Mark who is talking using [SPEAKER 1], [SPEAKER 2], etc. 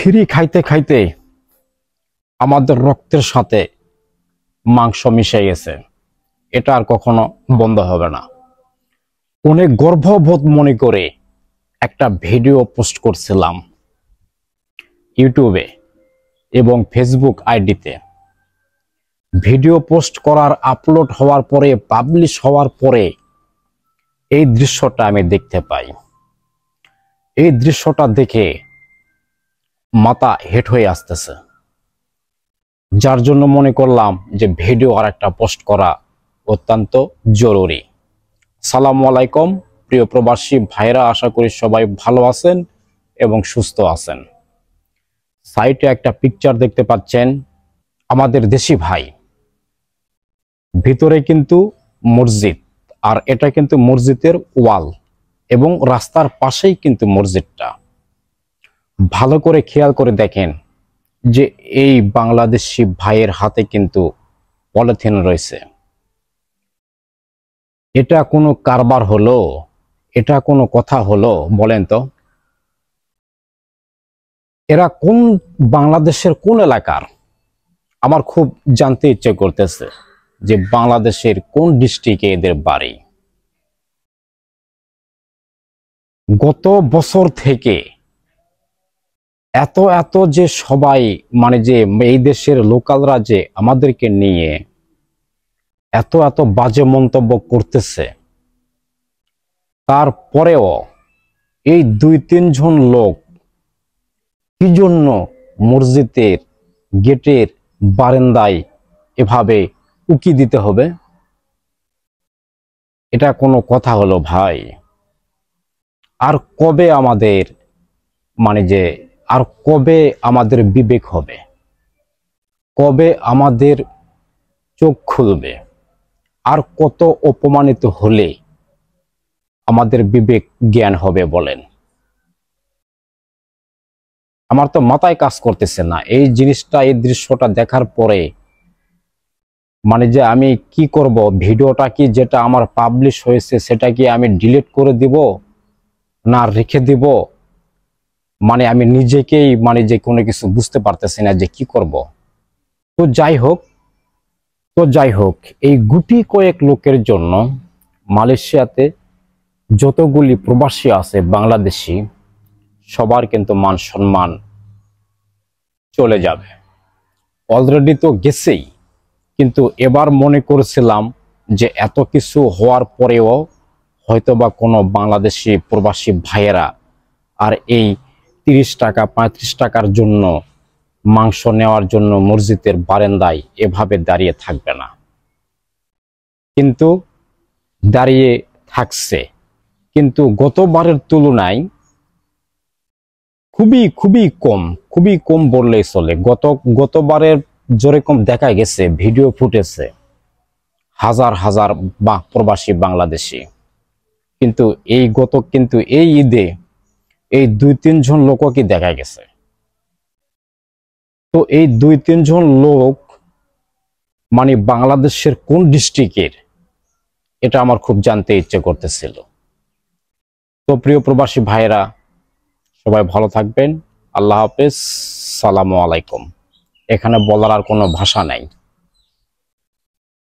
[SPEAKER 1] খিরি খাইতে খাইতে আমাদের রক্তের সাথে মাংস মিশে গেছে। এটা আর কখনো বন্ধ হবে না। অনেক গর্ববোধ মনে করে একটা ভিডিও পোস্ট করছিলাম ইউটিউবে এবং ফেসবুক আইডিতে। ভিডিও পোস্ট করার আপলোড হওয়ার পরে, পাবলিশ হওয়ার পরে এই দৃশ্যটা আমি দেখতে পাই। এই দৃশ্যটা দেখে মাথা হেট হয়ে আসতেছে, যার জন্য মনে করলাম যে ভিডিও আর একটা পোস্ট করা অত্যন্ত জরুরি। আসসালামু আলাইকুম প্রিয় প্রবাসী ভাইরা, আশা করি সবাই ভালো আছেন এবং সুস্থ আছেন। সাইটে একটা পিকচার দেখতে পাচ্ছেন, আমাদের দেশি ভাই। ভিতরে কিন্তু মসজিদ, আর এটা কিন্তু মসজিদের ওয়াল এবং রাস্তার পাশেই কিন্তু মসজিদটা। ভালো করে খেয়াল করে দেখেন যে এই বাংলাদেশি ভাইয়ের হাতে কিন্তু পলিথিন রয়েছে। এটা কোনো কারবার হলো? এটা কোনো কথা হলো? বলেন তো, এরা কোন বাংলাদেশের কোন এলাকার? আমার খুব জানতে ইচ্ছে করতেছে যে বাংলাদেশের কোন ডিস্ট্রিক্টে এদের বাড়ি। গত বছর থেকে এত যে সবাই যে এই দেশের লোকালরা যে আমাদেরকে নিয়ে এত বাজে মন্তব্য করতেছে, তারপরেও এই 2-3 জন লোক কি জন্য মসজিদের গেটের বারান্দায় এভাবে উকি দিতে হবে? এটা কোনো কথা হলো ভাই? আর কবে আমাদের আর কবে আমাদের বিবেক হবে? কবে আমাদের চোখ খুলবে? আর কত অপমানিত হলে আমাদের বিবেক জ্ঞান হবে বলেন? আমার তো মাথায় কাজ করতেছে না এই জিনিসটা। এই দৃশ্যটা দেখার পরে যে আমি কি করব? ভিডিওটা কি, যেটা আমার পাবলিশ হয়েছে, সেটা কি আমি ডিলিট করে দিব না রেখে দিব? আমি নিজেকেই যে কোনো কিছু বুঝতে পারতেছি না যে কি করব। তো যাই হোক, এই গুটি কয়েক লোকের জন্য মালয়েশিয়াতে যতগুলি প্রবাসী আছে বাংলাদেশি, সবার কিন্তু মান সম্মান চলে যাবে। অলরেডি তো গেছেই, কিন্তু এবার মনে করেছিলাম যে এত কিছু হওয়ার পরেও হয়তোবা কোনো বাংলাদেশি প্রবাসী ভাইয়েরা আর এই 30 টাকা 35 টাকার জন্য মাংস নেওয়ার জন্য মসজিদের বারান্দায় এভাবে দাঁড়িয়ে থাকবে না, কিন্তু দাঁড়িয়ে থাকছে। কিন্তু গতবারের তুলনায় খুবই কম বললেই চলে। গতবারের যেরকম দেখা গেছে ভিডিও ফুটেছে হাজার প্রবাসী বাংলাদেশি, কিন্তু এই ঈদে এই 2-3 জন লোককে দেখা গেছে। তো এই 2-3 জন লোক বাংলাদেশের কোন ডিস্ট্রিক্টের, এটা আমার খুব জানতে ইচ্ছে করতেছিল। তো প্রিয় প্রবাসী ভাইরা, সবাই ভালো থাকবেন। আল্লাহ হাফেজ, সালামু আলাইকুম। এখানে বলার আর কোনো ভাষা নাই।